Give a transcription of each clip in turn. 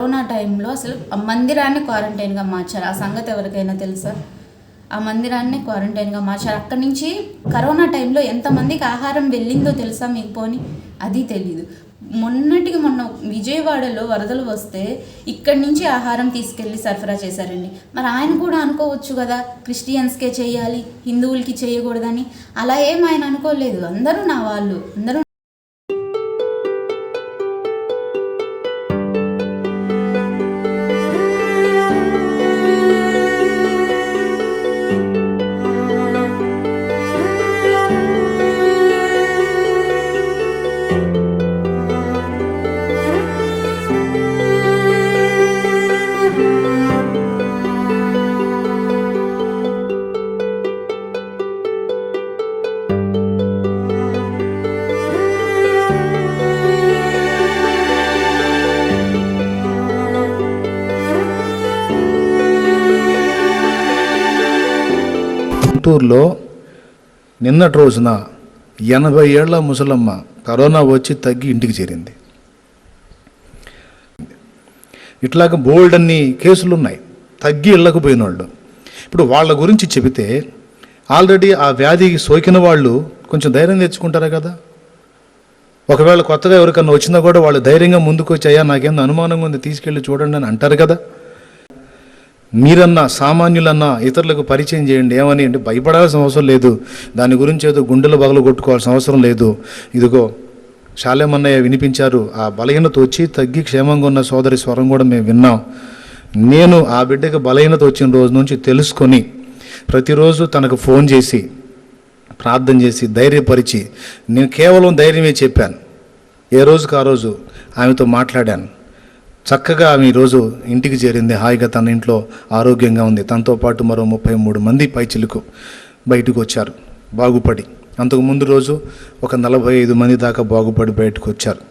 Corona టైంలో అసలు ఆ మందిరాన్ని క్వారంటైన్గా మార్చారు. ఆ సంగతి ఎవరికైనా తెలుసా? ఆ మందిరాన్ని క్వారంటైన్గా మార్చారు. అక్కడి నుంచి కరోనా టైంలో ఎంతమందికి ఆహారం వెళ్ళిందో తెలుసా మీకు? పోని అది తెలీదు. మొన్నటికి మొన్న విజయవాడలో వరదలు వస్తే ఇక్కడి నుంచి ఆహారం తీసుకెళ్ళి సరఫరా చేశారండి. మరి ఆయన కూడా అనుకోవచ్చు కదా, క్రిస్టియన్స్కే చేయాలి, హిందువులకి చేయకూడదని. అలా ఏం ఆయన అనుకోలేదు. అందరూ నా వాళ్ళు, అందరూ. గుంటూరులో నిన్నటి రోజున 80 ఏళ్ల ముసలమ్మ కరోనా వచ్చి తగ్గి ఇంటికి చేరింది. ఇట్లాగ బోల్డ్ అన్ని కేసులు ఉన్నాయి తగ్గి ఇళ్ళకు పోయిన వాళ్ళు. ఇప్పుడు వాళ్ళ గురించి చెబితే ఆల్రెడీ ఆ వ్యాధికి సోకిన వాళ్ళు కొంచెం ధైర్యం తెచ్చుకుంటారా కదా. ఒకవేళ కొత్తగా ఎవరికన్నా వచ్చినా కూడా వాళ్ళు ధైర్యంగా ముందుకు వచ్చి, అయ్యా నాకేందో అనుమానంగా ఉంది, తీసుకెళ్ళి చూడండి అని అంటారు కదా. మీరన్నా సామాన్యులన్నా ఇతరులకు పరిచయం చేయండి. ఏమని అంటే భయపడాల్సిన అవసరం లేదు, దాని గురించి ఏదో గుండెలు బగలు కొట్టుకోవాల్సిన అవసరం లేదు. ఇదిగో శాలేమన్నయ్య వినిపించారు, ఆ బలహీనత వచ్చి తగ్గి క్షేమంగా ఉన్న సోదరి స్వరం కూడా మేము విన్నాం. నేను ఆ బిడ్డకి బలహీనత వచ్చిన రోజు నుంచి తెలుసుకొని ప్రతిరోజు తనకు ఫోన్ చేసి ప్రార్థన చేసి ధైర్యపరిచి, నేను కేవలం ధైర్యమే చెప్పాను. ఏ రోజుకి ఆ రోజు ఆమెతో మాట్లాడాను. చక్కగా ఆమె ఈరోజు ఇంటికి చేరింది, హాయిగా తన ఇంట్లో ఆరోగ్యంగా ఉంది. తనతో పాటు మరో 33 మంది పైచిలకు బయటకు వచ్చారు బాగుపడి. అంతకు ముందు రోజు ఒక 45 మంది దాకా బాగుపడి బయటకు వచ్చారు.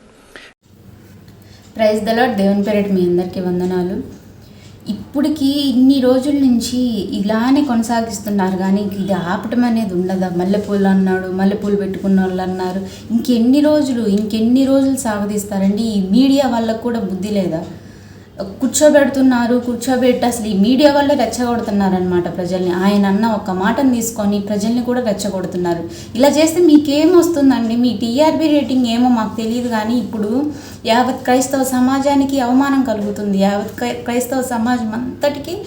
Praise the lord. దేవుని పేరిట మీ అందరికీ వందనాలు. ఇప్పటికి ఇన్ని రోజుల నుంచి ఇలానే కొనసాగిస్తున్నారు, కానీ ఇది ఆపటం అనేది ఉండదా? మల్లెపూలు అన్నాడు, మల్లెపూలు పెట్టుకున్న వాళ్ళు అన్నారు. ఇంకెన్ని రోజులు సాగదీస్తారండి? ఈ మీడియా వాళ్ళకు కూడా బుద్ధి లేదా? కూర్చోబెట్టి అసలు ఈ మీడియా వల్ల రెచ్చగొడుతున్నారనమాట ప్రజల్ని. ఆయన అన్న ఒక మాటను తీసుకొని ప్రజల్ని కూడా రెచ్చగొడుతున్నారు. ఇలా చేస్తే మీకేం వస్తుందండి? మీ టీఆర్పీ రేటింగ్ ఏమో మాకు తెలియదు, కానీ ఇప్పుడు యావత్ క్రైస్తవ సమాజానికి అవమానం కలుగుతుంది. యావత్ క్రైస్తవ సమాజం అంతటికి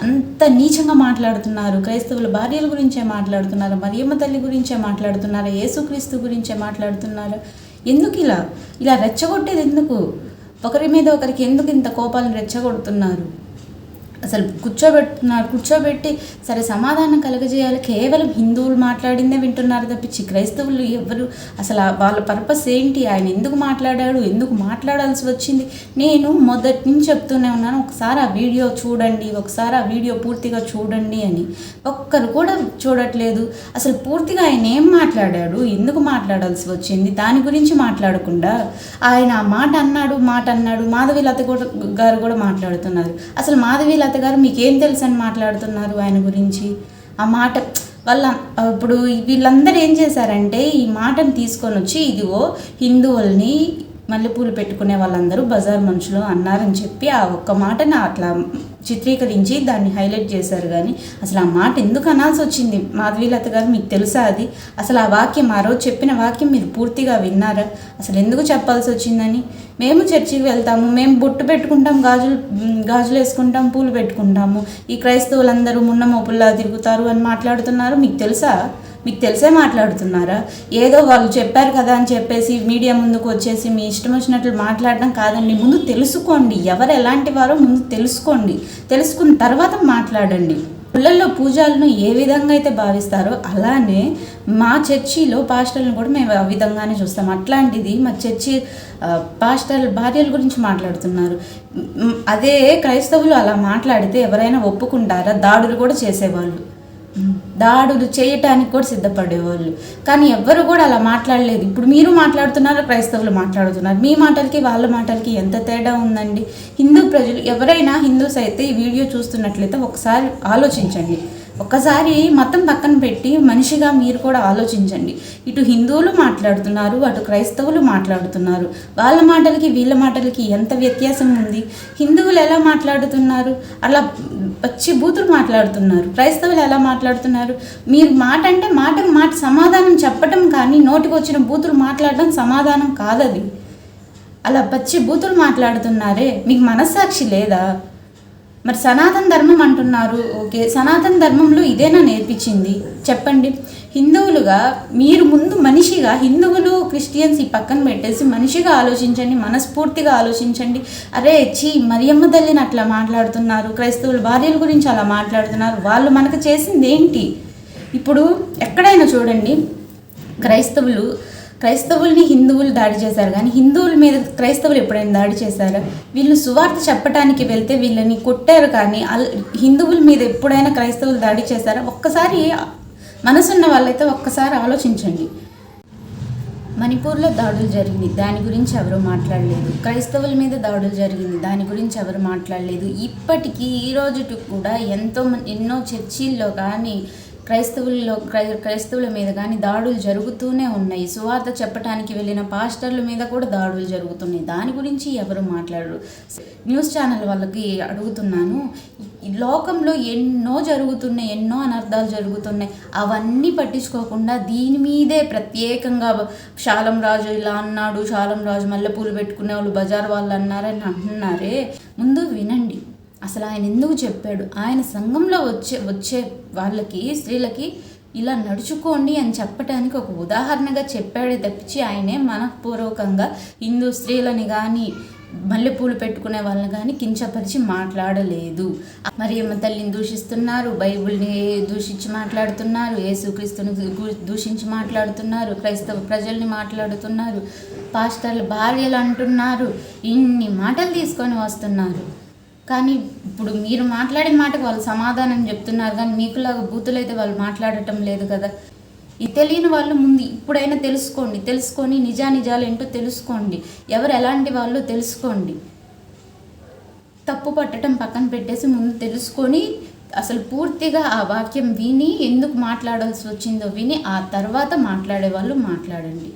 అంత నీచంగా మాట్లాడుతున్నారు. క్రైస్తవుల భార్యల గురించే మాట్లాడుతున్నారు, మరియమ్మ తల్లి గురించే మాట్లాడుతున్నారు, యేసుక్రీస్తు గురించే మాట్లాడుతున్నారు. ఎందుకు ఇలా రెచ్చగొట్టేది? ఎందుకు ఒకరి మీద ఒకరికి ఎందుకు ఇంత కోపాలను రెచ్చగొడుతున్నారు? అసలు కూర్చోబెట్టి సరే సమాధానం కలగజేయాలి. కేవలం హిందువులు మాట్లాడిందే వింటున్నారు తప్పించి క్రైస్తవులు ఎవరు అసలు వాళ్ళ పర్పస్ ఏంటి? ఆయన ఎందుకు మాట్లాడాడు, ఎందుకు మాట్లాడాల్సి వచ్చింది? నేను మొదటి నుంచి చెప్తూనే ఉన్నాను, ఒకసారి ఆ వీడియో చూడండి, ఒకసారి ఆ వీడియో పూర్తిగా చూడండి అని. ఒక్కరు కూడా చూడట్లేదు. అసలు పూర్తిగా ఆయన ఏం మాట్లాడాడు, ఎందుకు మాట్లాడాల్సి వచ్చింది, దాని గురించి మాట్లాడకుండా ఆయన ఆ మాట అన్నాడు. మాధవీలత గారు కూడా మాట్లాడుతున్నారు. అసలు మాధవీలత గారు మీకేం తెలుసు అని మాట్లాడుతున్నారు ఆయన గురించి. ఆ మాట వాళ్ళ ఇప్పుడు వీళ్ళందరూ ఏం చేశారంటే ఈ మాటను తీసుకొని వచ్చి, ఇదిగో హిందువుల్ని మల్లెపూలు పెట్టుకునే వాళ్ళందరూ బజార్ మనుషులు అన్నారని చెప్పి ఆ ఒక్క మాటని అట్లా చిత్రీకరించి దాన్ని హైలైట్ చేశారు. కానీ అసలు ఆ మాట ఎందుకు అనాల్సి వచ్చింది మాధవీలత గారు? మీకు తెలుసా అది? అసలు ఆ వాక్యం, ఆ రోజు చెప్పిన వాక్యం మీరు పూర్తిగా విన్నారా? అసలు ఎందుకు చెప్పాల్సి వచ్చిందని? మేము చర్చికి వెళ్తాము, మేము బొట్టు పెట్టుకుంటాం, గాజులు వేసుకుంటాం, పూలు పెట్టుకుంటాము, ఈ క్రైస్తవులందరూ మున్న మోపుల్లా తిరుగుతారు అని మాట్లాడుతున్నారు. మీకు తెలిసే మాట్లాడుతున్నారా? ఏదో వాళ్ళు చెప్పారు కదా అని చెప్పేసి మీడియా ముందుకు వచ్చేసి మీ ఇష్టం వచ్చినట్లు మాట్లాడడం కాదండి. ముందు తెలుసుకోండి, ఎవరు ఎలాంటి వారో ముందు తెలుసుకున్న తర్వాత మాట్లాడండి. పిల్లల్లో పూజలను ఏ విధంగా అయితే భావిస్తారో అలానే మా చర్చిలో పాస్టర్లను కూడా మేము ఆ విధంగానే చూస్తాం. అట్లాంటిది మా చర్చి పాస్టర్ల భార్యల గురించి మాట్లాడుతున్నారు. అదే క్రైస్తవులు అలా మాట్లాడితే ఎవరైనా ఒప్పుకుంటారా? దాడులు కూడా చేసేవాళ్ళు, దాడులు చేయటానికి కూడా సిద్ధపడేవాళ్ళు. కానీ ఎవ్వరు కూడా అలా మాట్లాడలేదు. ఇప్పుడు మీరు మాట్లాడుతున్నారు, క్రైస్తవులు మాట్లాడుతున్నారు. మీ మాటలకి వాళ్ళ మాటలకి ఎంత తేడా ఉందండి? హిందూ ప్రజలు ఎవరైనా, హిందూస్ అయితే ఈ వీడియో చూస్తున్నట్లయితే ఒకసారి ఆలోచించండి. ఒక్కసారి మతం పక్కన పెట్టి మనిషిగా మీరు కూడా ఆలోచించండి. ఇటు హిందువులు మాట్లాడుతున్నారు, అటు క్రైస్తవులు మాట్లాడుతున్నారు. వాళ్ళ మాటలకి వీళ్ళ మాటలకి ఎంత వ్యత్యాసం ఉంది. హిందువులు ఎలా మాట్లాడుతున్నారు, అలా పచ్చి బూతులు మాట్లాడుతున్నారు. క్రైస్తవులు ఎలా మాట్లాడుతున్నారు, మీరు మాట అంటే మాటకు మాట సమాధానం చెప్పటం కానీ నోటికి వచ్చిన బూతులు మాట్లాడడం సమాధానం కాదది. అలా పచ్చి బూతులు మాట్లాడుతున్నారే, మీకు మనస్సాక్షి లేదా? మరి సనాతన ధర్మం అంటున్నారు, ఓకే, సనాతన ధర్మంలో ఇదేనా నేర్పించింది చెప్పండి. హిందువులుగా మీరు ముందు మనిషిగా, హిందువులు క్రిస్టియన్స్ ఈ పక్కన పెట్టేసి మనిషిగా ఆలోచించండి, మనస్ఫూర్తిగా ఆలోచించండి. అరే మరియమ్మ తల్లిని అట్లా మాట్లాడుతున్నారు, క్రైస్తవుల భార్యల గురించి అలా మాట్లాడుతున్నారు, వాళ్ళు మనకు చేసింది ఏంటి? ఇప్పుడు ఎక్కడైనా చూడండి, క్రైస్తవుల్ని హిందువులు దాడి చేశారు, కానీ హిందువుల మీద క్రైస్తవులు ఎప్పుడైనా దాడి చేశారా? వీళ్ళు సువార్త చెప్పడానికి వెళ్తే వీళ్ళని కొట్టారు, కానీ హిందువుల మీద ఎప్పుడైనా క్రైస్తవులు దాడి చేశారా? ఒక్కసారి మనసున్న వాళ్ళైతే ఒక్కసారి ఆలోచించండి. మణిపూర్లో దాడులు జరిగింది, దాని గురించి ఎవరు మాట్లాడలేదు. క్రైస్తవుల మీద దాడులు జరిగింది, దాని గురించి ఎవరు మాట్లాడలేదు. ఇప్పటికీ ఈ రోజుకి కూడా ఎన్నో చర్చిల్లో కానీ క్రైస్తవుల మీద కానీ దాడులు జరుగుతూనే ఉన్నాయి. సువార్త చెప్పడానికి వెళ్ళిన పాస్టర్ల మీద కూడా దాడులు జరుగుతున్నాయి. దాని గురించి ఎవరు మాట్లాడరు. న్యూస్ ఛానల్ వాళ్ళకి అడుగుతున్నాను, లోకంలో ఎన్నో జరుగుతున్నాయి, ఎన్నో అనర్థాలు జరుగుతున్నాయి, అవన్నీ పట్టించుకోకుండా దీని మీదే ప్రత్యేకంగా శాలం రాజు ఇలా అన్నాడు, శాలం రాజు మల్లెపూలు పెట్టుకునే వాళ్ళు బజార్ వాళ్ళు అన్నారని అంటున్నారే, ముందు వినండి. అసలు ఆయన ఎందుకు చెప్పాడు? ఆయన సంఘంలో వచ్చే వాళ్ళకి, స్త్రీలకి ఇలా నడుచుకోండి అని చెప్పడానికి ఒక ఉదాహరణగా చెప్పాడే తప్పించి ఆయనే మనఃపూర్వకంగా హిందూ స్త్రీలని కానీ మల్లెపూలు పెట్టుకునే వాళ్ళని కానీ కించపరిచి మాట్లాడలేదు. మరియమ్మ తల్లిని దూషిస్తున్నారు, బైబిల్ని దూషించి మాట్లాడుతున్నారు, యేసుక్రీస్తుని దూషించి మాట్లాడుతున్నారు, క్రైస్తవ ప్రజల్ని మాట్లాడుతున్నారు, పాస్టర్ల భార్యలు అంటున్నారు, ఇన్ని మాటలు తీసుకొని వస్తున్నారు. కానీ ఇప్పుడు మీరు మాట్లాడిన మాటకు వాళ్ళు సమాధానం చెప్తున్నారు, కానీ మీకులాగా బూతులైతే వాళ్ళు మాట్లాడటం లేదు కదా. ఇది తెలియని వాళ్ళు ముందు ఇప్పుడైనా తెలుసుకొని నిజాలు ఏంటో తెలుసుకోండి, ఎవరు ఎలాంటి వాళ్ళు తెలుసుకోండి. తప్పు పట్టడం పక్కన పెట్టేసి ముందు తెలుసుకొని అసలు పూర్తిగా ఆ వాక్యం విని ఎందుకు మాట్లాడాల్సి వచ్చిందో విని ఆ తర్వాత మాట్లాడే వాళ్ళు మాట్లాడండి.